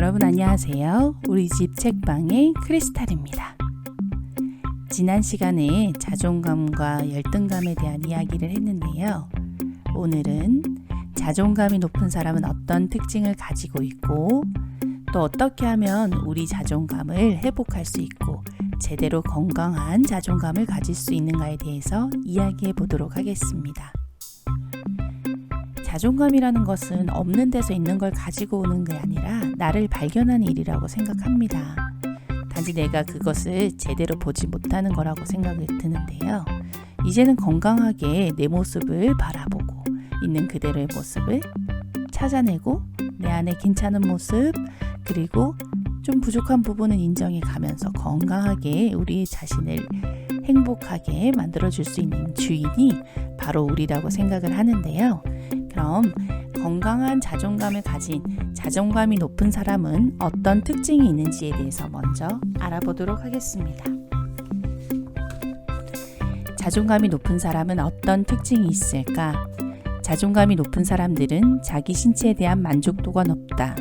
여러분 안녕하세요. 우리 집 책방의 크리스탈입니다. 지난 시간에 자존감과 열등감에 대한 이야기를 했는데요. 오늘은 자존감이 높은 사람은 어떤 특징을 가지고 있고 또 어떻게 하면 우리 자존감을 회복할 수 있고 제대로 건강한 자존감을 가질 수 있는가에 대해서 이야기해 보도록 하겠습니다. 자존감이라는 것은 없는 데서 있는 걸 가지고 오는 게 아니라 나를 발견하는 일이라고 생각합니다. 단지 내가 그것을 제대로 보지 못하는 거라고 생각이 드는데요. 이제는 건강하게 내 모습을 바라보고 있는 그대로의 모습을 찾아내고 내 안에 괜찮은 모습 그리고 좀 부족한 부분은 인정해 가면서 건강하게 우리 자신을 행복하게 만들어줄 수 있는 주인이 바로 우리라고 생각을 하는데요. 그럼 건강한 자존감을 가진 자존감이 높은 사람은 어떤 특징이 있는지에 대해서 먼저 알아보도록 하겠습니다. 자존감이 높은 사람은 어떤 특징이 있을까? 자존감이 높은 사람들은 자기 신체에 대한 만족도가 높다.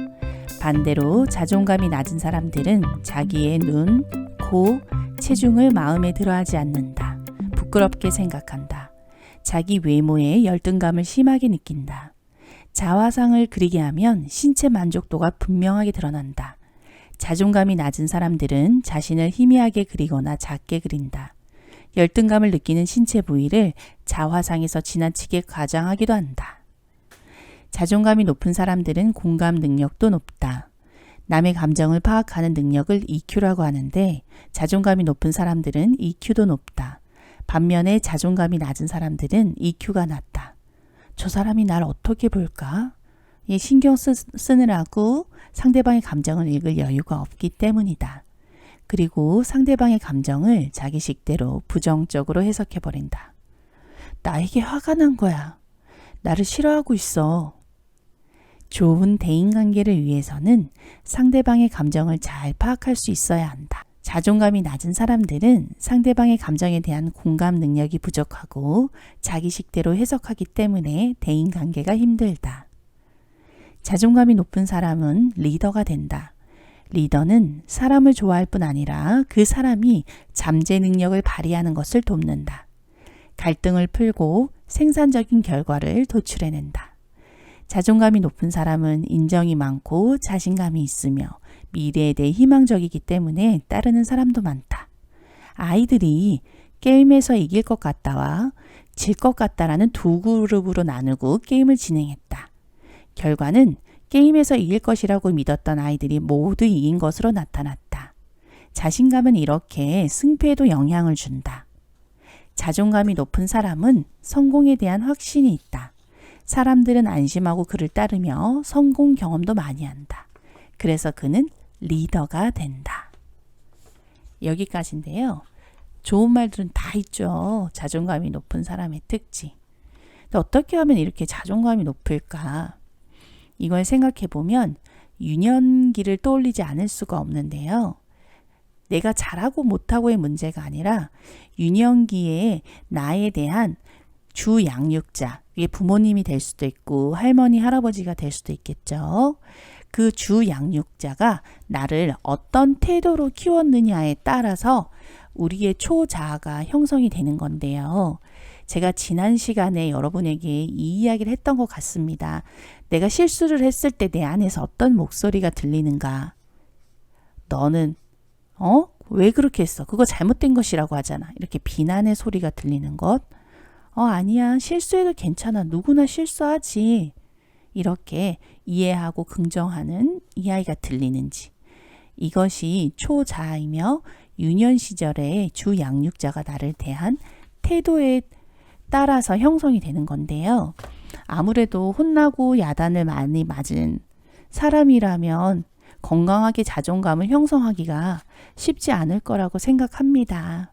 반대로 자존감이 낮은 사람들은 자기의 눈, 코, 체중을 마음에 들어하지 않는다. 부끄럽게 생각한다. 자기 외모에 열등감을 심하게 느낀다. 자화상을 그리게 하면 신체 만족도가 분명하게 드러난다. 자존감이 낮은 사람들은 자신을 희미하게 그리거나 작게 그린다. 열등감을 느끼는 신체 부위를 자화상에서 지나치게 과장하기도 한다. 자존감이 높은 사람들은 공감 능력도 높다. 남의 감정을 파악하는 능력을 EQ라고 하는데 자존감이 높은 사람들은 EQ도 높다. 반면에 자존감이 낮은 사람들은 EQ가 낮다. 저 사람이 날 어떻게 볼까? 신경 쓰느라고 상대방의 감정을 읽을 여유가 없기 때문이다. 그리고 상대방의 감정을 자기 식대로 부정적으로 해석해버린다. 나에게 화가 난 거야. 나를 싫어하고 있어. 좋은 대인관계를 위해서는 상대방의 감정을 잘 파악할 수 있어야 한다. 자존감이 낮은 사람들은 상대방의 감정에 대한 공감 능력이 부족하고 자기 식대로 해석하기 때문에 대인관계가 힘들다. 자존감이 높은 사람은 리더가 된다. 리더는 사람을 좋아할 뿐 아니라 그 사람이 잠재 능력을 발휘하는 것을 돕는다. 갈등을 풀고 생산적인 결과를 도출해낸다. 자존감이 높은 사람은 인정이 많고 자신감이 있으며 미래에 대해 희망적이기 때문에 따르는 사람도 많다. 아이들이 게임에서 이길 것 같다와 질 것 같다라는 두 그룹으로 나누고 게임을 진행했다. 결과는 게임에서 이길 것이라고 믿었던 아이들이 모두 이긴 것으로 나타났다. 자신감은 이렇게 승패에도 영향을 준다. 자존감이 높은 사람은 성공에 대한 확신이 있다. 사람들은 안심하고 그를 따르며 성공 경험도 많이 한다. 그래서 그는 리더가 된다. 여기까지인데요. 좋은 말들은 다 있죠. 자존감이 높은 사람의 특징. 근데 어떻게 하면 이렇게 자존감이 높을까? 이걸 생각해 보면 유년기를 떠올리지 않을 수가 없는데요. 내가 잘하고 못하고의 문제가 아니라 유년기에 나에 대한 주 양육자, 이게 부모님이 될 수도 있고 할머니, 할아버지가 될 수도 있겠죠. 그 주 양육자가 나를 어떤 태도로 키웠느냐에 따라서 우리의 초자아가 형성이 되는 건데요. 제가 지난 시간에 여러분에게 이 이야기를 했던 것 같습니다. 내가 실수를 했을 때 내 안에서 어떤 목소리가 들리는가? 너는 왜 그렇게 했어? 그거 잘못된 것이라고 하잖아. 이렇게 비난의 소리가 들리는 것. 아니야. 실수해도 괜찮아. 누구나 실수하지. 이렇게 이해하고 긍정하는 이 아이가 들리는지. 이것이 초자아이며 유년 시절의 주 양육자가 나를 대한 태도에 따라서 형성이 되는 건데요. 아무래도 혼나고 야단을 많이 맞은 사람이라면 건강하게 자존감을 형성하기가 쉽지 않을 거라고 생각합니다.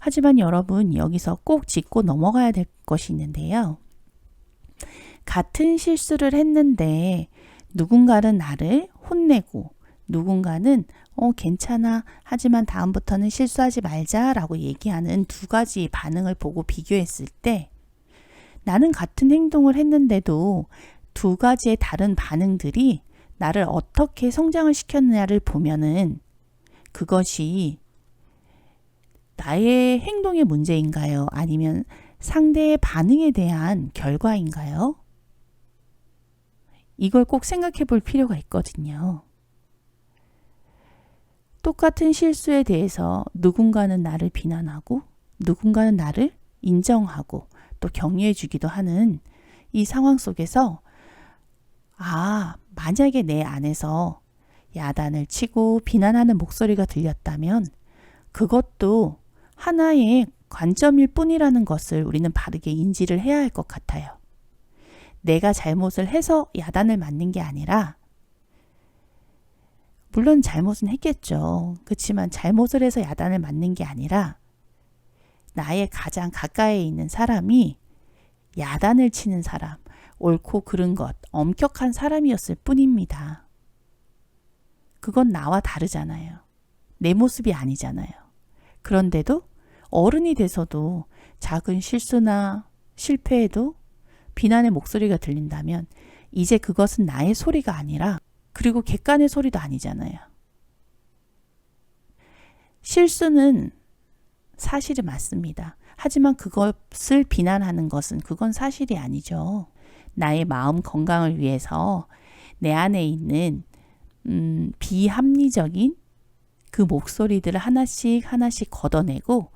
하지만 여러분 여기서 꼭 짚고 넘어가야 될 것이 있는데요. 같은 실수를 했는데 누군가는 나를 혼내고 누군가는 괜찮아 하지만 다음부터는 실수하지 말자라고 얘기하는 두 가지 반응을 보고 비교했을 때 나는 같은 행동을 했는데도 두 가지의 다른 반응들이 나를 어떻게 성장을 시켰느냐를 보면은 그것이 나의 행동의 문제인가요? 아니면 상대의 반응에 대한 결과인가요? 이걸 꼭 생각해 볼 필요가 있거든요. 똑같은 실수에 대해서 누군가는 나를 비난하고 누군가는 나를 인정하고 또 격려해 주기도 하는 이 상황 속에서 만약에 내 안에서 야단을 치고 비난하는 목소리가 들렸다면 그것도 하나의 관점일 뿐이라는 것을 우리는 바르게 인지를 해야 할 것 같아요. 내가 잘못을 해서 야단을 맞는 게 아니라 물론 잘못은 했겠죠. 그렇지만 잘못을 해서 야단을 맞는 게 아니라 나의 가장 가까이에 있는 사람이 야단을 치는 사람, 옳고 그른 것, 엄격한 사람이었을 뿐입니다. 그건 나와 다르잖아요. 내 모습이 아니잖아요. 그런데도 어른이 돼서도 작은 실수나 실패에도 비난의 목소리가 들린다면 이제 그것은 나의 소리가 아니라 그리고 객관의 소리도 아니잖아요. 실수는 사실이 맞습니다. 하지만 그것을 비난하는 것은 그건 사실이 아니죠. 나의 마음 건강을 위해서 내 안에 있는 비합리적인 그 목소리들을 하나씩 걷어내고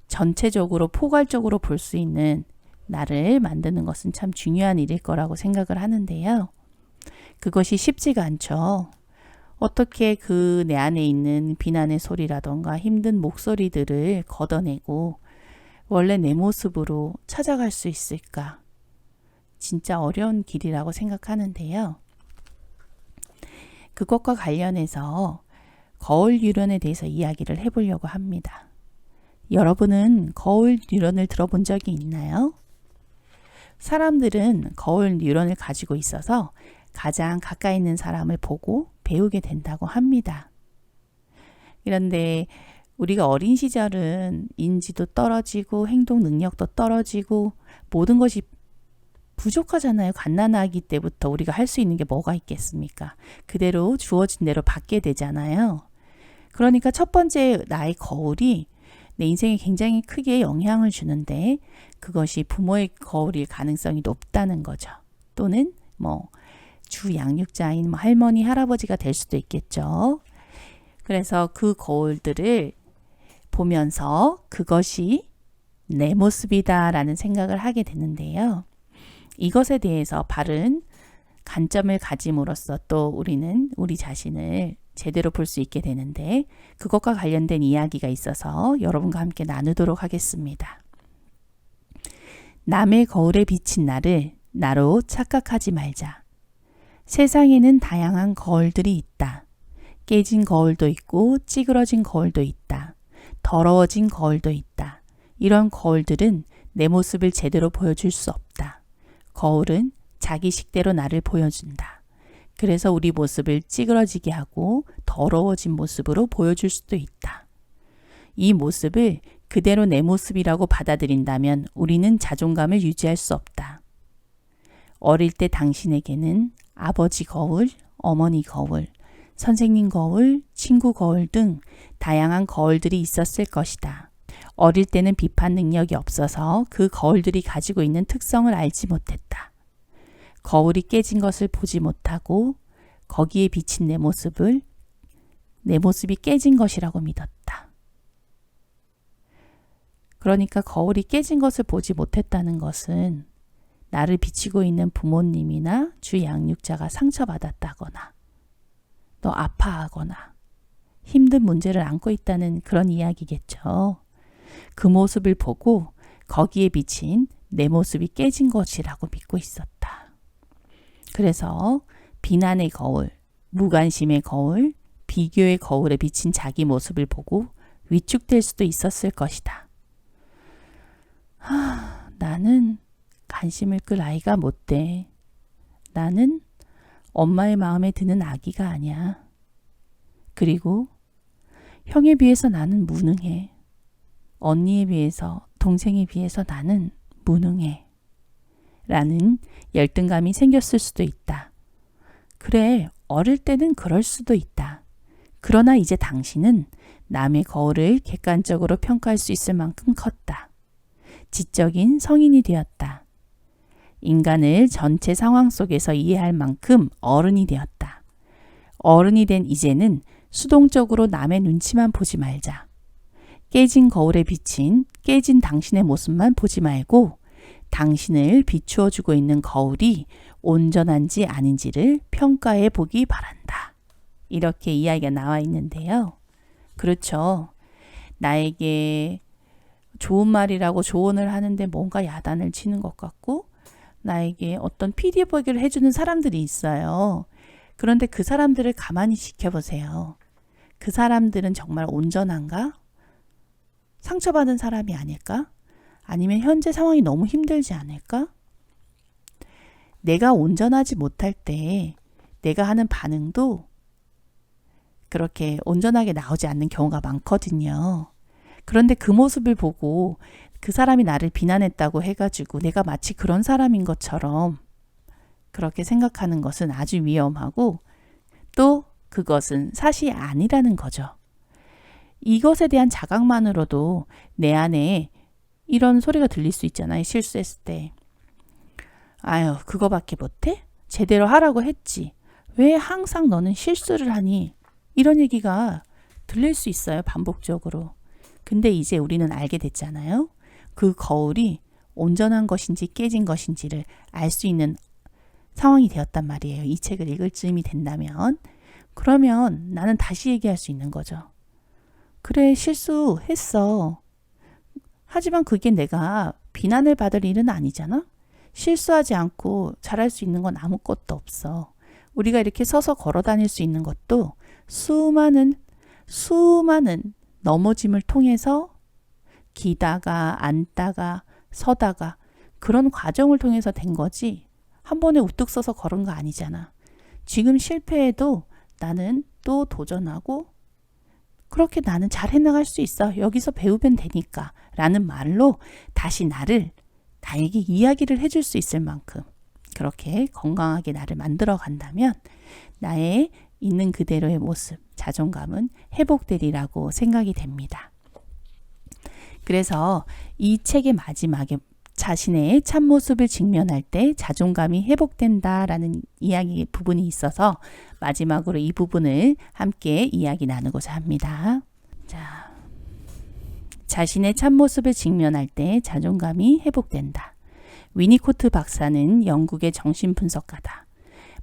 전체적으로 포괄적으로 볼 수 있는 나를 만드는 것은 참 중요한 일일 거라고 생각을 하는데요. 그것이 쉽지가 않죠. 어떻게 그 내 안에 있는 비난의 소리라던가 힘든 목소리들을 걷어내고 원래 내 모습으로 찾아갈 수 있을까? 진짜 어려운 길이라고 생각하는데요. 그것과 관련해서 거울 유련에 대해서 이야기를 해보려고 합니다. 여러분은 거울 유련을 들어본 적이 있나요? 사람들은 거울 유련을 가지고 있어서 가장 가까이 있는 사람을 보고 배우게 된다고 합니다. 그런데 우리가 어린 시절은 인지도 떨어지고 행동 능력도 떨어지고 모든 것이 부족하잖아요. 갓난아기 때부터 우리가 할 수 있는 게 뭐가 있겠습니까? 그대로 주어진 대로 받게 되잖아요. 그러니까 첫 번째 나의 거울이 내 인생에 굉장히 크게 영향을 주는데 그것이 부모의 거울일 가능성이 높다는 거죠. 또는 주 양육자인 할머니, 할아버지가 될 수도 있겠죠. 그래서 그 거울들을 보면서 그것이 내 모습이다라는 생각을 하게 되는데요. 이것에 대해서 바른 관점을 가짐으로써 또 우리는 우리 자신을 제대로 볼 수 있게 되는데 그것과 관련된 이야기가 있어서 여러분과 함께 나누도록 하겠습니다. 남의 거울에 비친 나를 나로 착각하지 말자. 세상에는 다양한 거울들이 있다. 깨진 거울도 있고 찌그러진 거울도 있다. 더러워진 거울도 있다. 이런 거울들은 내 모습을 제대로 보여줄 수 없다. 거울은 자기 식대로 나를 보여준다. 그래서 우리 모습을 찌그러지게 하고 더러워진 모습으로 보여줄 수도 있다. 이 모습을 그대로 내 모습이라고 받아들인다면 우리는 자존감을 유지할 수 없다. 어릴 때 당신에게는 아버지 거울, 어머니 거울, 선생님 거울, 친구 거울 등 다양한 거울들이 있었을 것이다. 어릴 때는 비판 능력이 없어서 그 거울들이 가지고 있는 특성을 알지 못했다. 거울이 깨진 것을 보지 못하고 거기에 비친 내 모습이 깨진 것이라고 믿었다. 그러니까 거울이 깨진 것을 보지 못했다는 것은 나를 비치고 있는 부모님이나 주 양육자가 상처받았다거나 또 아파하거나 힘든 문제를 안고 있다는 그런 이야기겠죠. 그 모습을 보고 거기에 비친 내 모습이 깨진 것이라고 믿고 있었다. 그래서 비난의 거울, 무관심의 거울, 비교의 거울에 비친 자기 모습을 보고 위축될 수도 있었을 것이다. 나는 관심을 끌 아이가 못 돼. 나는 엄마의 마음에 드는 아기가 아니야. 그리고 형에 비해서 나는 무능해. 언니에 비해서, 동생에 비해서 나는 무능해. 라는 열등감이 생겼을 수도 있다. 그래, 어릴 때는 그럴 수도 있다. 그러나 이제 당신은 남의 거울을 객관적으로 평가할 수 있을 만큼 컸다. 지적인 성인이 되었다. 인간을 전체 상황 속에서 이해할 만큼 어른이 되었다. 어른이 된 이제는 수동적으로 남의 눈치만 보지 말자. 깨진 거울에 비친 깨진 당신의 모습만 보지 말고 당신을 비추어주고 있는 거울이 온전한지 아닌지를 평가해 보기 바란다. 이렇게 이야기가 나와 있는데요. 그렇죠. 나에게 좋은 말이라고 조언을 하는데 뭔가 야단을 치는 것 같고 나에게 어떤 피드백을 해주는 사람들이 있어요. 그런데 그 사람들을 가만히 지켜보세요. 그 사람들은 정말 온전한가? 상처받은 사람이 아닐까? 아니면 현재 상황이 너무 힘들지 않을까? 내가 온전하지 못할 때 내가 하는 반응도 그렇게 온전하게 나오지 않는 경우가 많거든요. 그런데 그 모습을 보고 그 사람이 나를 비난했다고 해가지고 내가 마치 그런 사람인 것처럼 그렇게 생각하는 것은 아주 위험하고 또 그것은 사실이 아니라는 거죠. 이것에 대한 자각만으로도 내 안에 이런 소리가 들릴 수 있잖아요. 실수했을 때. 아유, 그거밖에 못해? 제대로 하라고 했지. 왜 항상 너는 실수를 하니? 이런 얘기가 들릴 수 있어요. 반복적으로. 근데 이제 우리는 알게 됐잖아요. 그 거울이 온전한 것인지 깨진 것인지를 알 수 있는 상황이 되었단 말이에요. 이 책을 읽을 즈음이 된다면. 그러면 나는 다시 얘기할 수 있는 거죠. 그래, 실수했어. 하지만 그게 내가 비난을 받을 일은 아니잖아. 실수하지 않고 잘할 수 있는 건 아무것도 없어. 우리가 이렇게 서서 걸어 다닐 수 있는 것도 수많은 넘어짐을 통해서 기다가 앉다가 서다가 그런 과정을 통해서 된 거지. 한 번에 우뚝 서서 걸은 거 아니잖아. 지금 실패해도 나는 또 도전하고 그렇게 나는 잘 해나갈 수 있어. 여기서 배우면 되니까 라는 말로 다시 나에게 이야기를 해줄 수 있을 만큼 그렇게 건강하게 나를 만들어 간다면 나의 있는 그대로의 모습, 자존감은 회복되리라고 생각이 됩니다. 그래서 이 책의 마지막에 자신의 참모습을 직면할 때 자존감이 회복된다라는 이야기 부분이 있어서 마지막으로 이 부분을 함께 이야기 나누고자 합니다. 자, 자신의 참모습을 직면할 때 자존감이 회복된다. 위니코트 박사는 영국의 정신분석가다.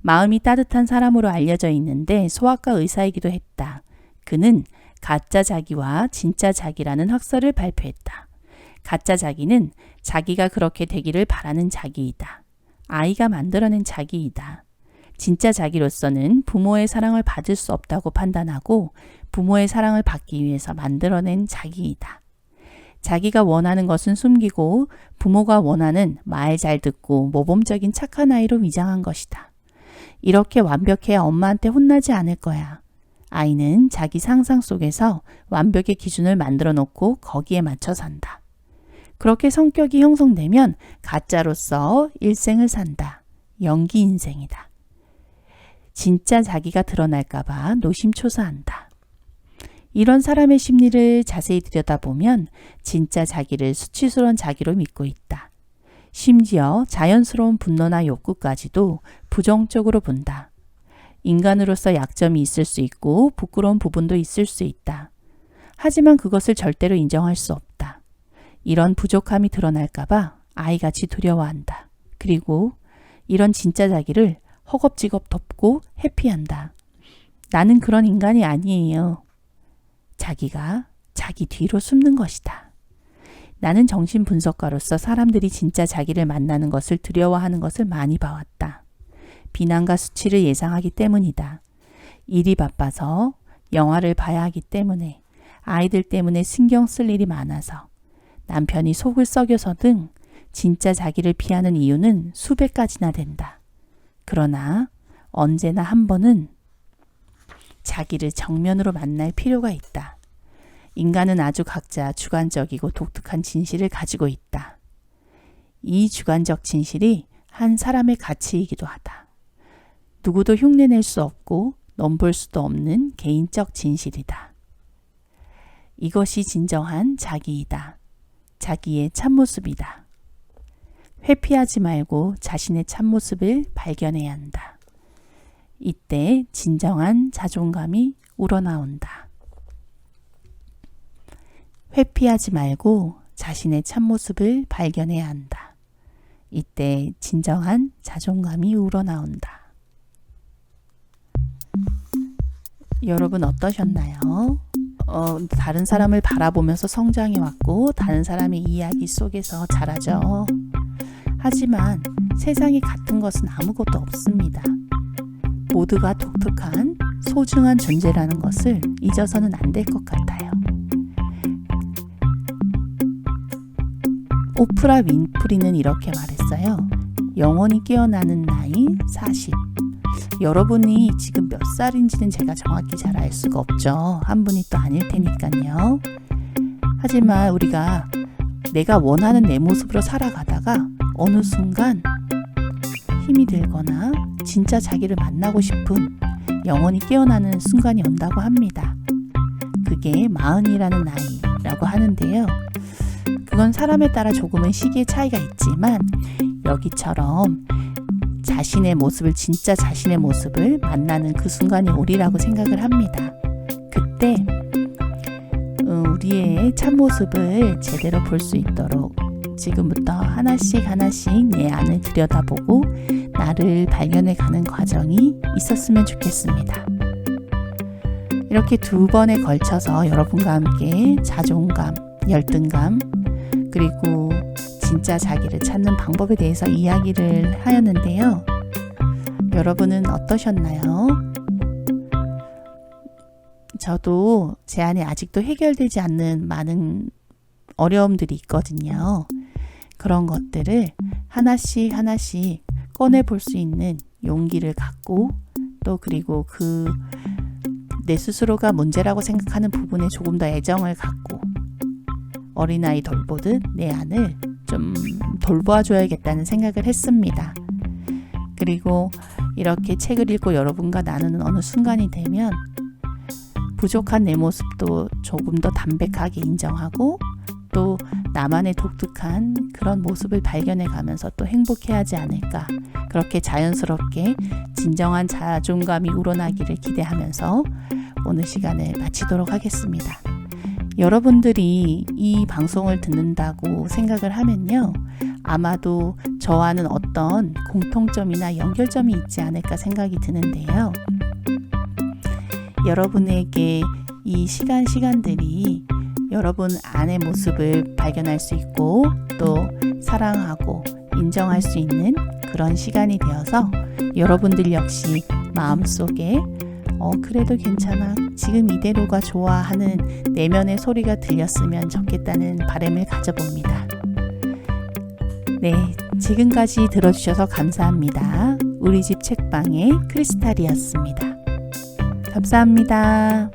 마음이 따뜻한 사람으로 알려져 있는데 소아과 의사이기도 했다. 그는 가짜 자기와 진짜 자기라는 학설을 발표했다. 가짜 자기는 자기가 그렇게 되기를 바라는 자기이다. 아이가 만들어낸 자기이다. 진짜 자기로서는 부모의 사랑을 받을 수 없다고 판단하고 부모의 사랑을 받기 위해서 만들어낸 자기이다. 자기가 원하는 것은 숨기고 부모가 원하는 말 잘 듣고 모범적인 착한 아이로 위장한 것이다. 이렇게 완벽해야 엄마한테 혼나지 않을 거야. 아이는 자기 상상 속에서 완벽의 기준을 만들어 놓고 거기에 맞춰 산다. 그렇게 성격이 형성되면 가짜로서 일생을 산다. 연기 인생이다. 진짜 자기가 드러날까봐 노심초사한다. 이런 사람의 심리를 자세히 들여다보면 진짜 자기를 수치스러운 자기로 믿고 있다. 심지어 자연스러운 분노나 욕구까지도 부정적으로 본다. 인간으로서 약점이 있을 수 있고 부끄러운 부분도 있을 수 있다. 하지만 그것을 절대로 인정할 수 없다. 이런 부족함이 드러날까봐 아이같이 두려워한다. 그리고 이런 진짜 자기를 허겁지겁 덮고 회피한다. 나는 그런 인간이 아니에요. 자기가 자기 뒤로 숨는 것이다. 나는 정신분석가로서 사람들이 진짜 자기를 만나는 것을 두려워하는 것을 많이 봐왔다. 비난과 수치를 예상하기 때문이다. 일이 바빠서 영화를 봐야 하기 때문에 아이들 때문에 신경 쓸 일이 많아서 남편이 속을 썩여서 등 진짜 자기를 피하는 이유는 수백 가지나 된다. 그러나 언제나 한 번은 자기를 정면으로 만날 필요가 있다. 인간은 아주 각자 주관적이고 독특한 진실을 가지고 있다. 이 주관적 진실이 한 사람의 가치이기도 하다. 누구도 흉내낼 수 없고 넘볼 수도 없는 개인적 진실이다. 이것이 진정한 자기이다. 자기의 참모습이다. 회피하지 말고 자신의 참모습을 발견해야 한다. 이때 진정한 자존감이 우러나온다. 회피하지 말고 자신의 참모습을 발견해야 한다. 이때 진정한 자존감이 우러나온다. 여러분 어떠셨나요? 다른 사람을 바라보면서 성장해 왔고 다른 사람의 이야기 속에서 자라죠. 하지만 세상에 같은 것은 아무것도 없습니다. 모두가 독특한 소중한 존재라는 것을 잊어서는 안 될 것 같아요. 오프라 윈프리는 이렇게 말했어요. 영원히 깨어나는 나이 40. 여러분이 지금 몇 살인지는 제가 정확히 잘 알 수가 없죠. 한 분이 또 아닐 테니까요. 하지만 우리가 내가 원하는 내 모습으로 살아가다가 어느 순간 힘이 들거나 진짜 자기를 만나고 싶은 영원히 깨어나는 순간이 온다고 합니다. 그게 40이라는 나이라고 하는데요. 그건 사람에 따라 조금은 시기의 차이가 있지만 여기처럼 자신의 모습을 진짜 자신의 모습을 만나는 그 순간이 오리라고 생각을 합니다. 그때 우리의 참모습을 제대로 볼 수 있도록 지금부터 하나씩 내 안을 들여다보고 나를 발견해가는 과정이 있었으면 좋겠습니다. 이렇게 2번에 걸쳐서 여러분과 함께 자존감, 열등감, 그리고 진짜 자기를 찾는 방법에 대해서 이야기를 하였는데요. 여러분은 어떠셨나요? 저도 제 안에 아직도 해결되지 않는 많은 어려움들이 있거든요. 그런 것들을 하나씩 꺼내볼 수 있는 용기를 갖고 또 그리고 내 스스로가 문제라고 생각하는 부분에 조금 더 애정을 갖고 어린아이 돌보듯 내 안을 좀 돌봐줘야겠다는 생각을 했습니다. 그리고 이렇게 책을 읽고 여러분과 나누는 어느 순간이 되면 부족한 내 모습도 조금 더 담백하게 인정하고 또 나만의 독특한 그런 모습을 발견해 가면서 또 행복해하지 않을까, 그렇게 자연스럽게 진정한 자존감이 우러나기를 기대하면서 오늘 시간을 마치도록 하겠습니다. 여러분들이 이 방송을 듣는다고 생각을 하면요, 아마도 저와는 어떤 공통점이나 연결점이 있지 않을까 생각이 드는데요. 여러분에게 이 시간들이 여러분 안의 모습을 발견할 수 있고 또 사랑하고 인정할 수 있는 그런 시간이 되어서 여러분들 역시 마음속에 그래도 괜찮아, 지금 이대로가 좋아 하는 내면의 소리가 들렸으면 좋겠다는 바람을 가져봅니다. 네, 지금까지 들어주셔서 감사합니다. 우리 집 책방의 크리스탈이었습니다. 감사합니다.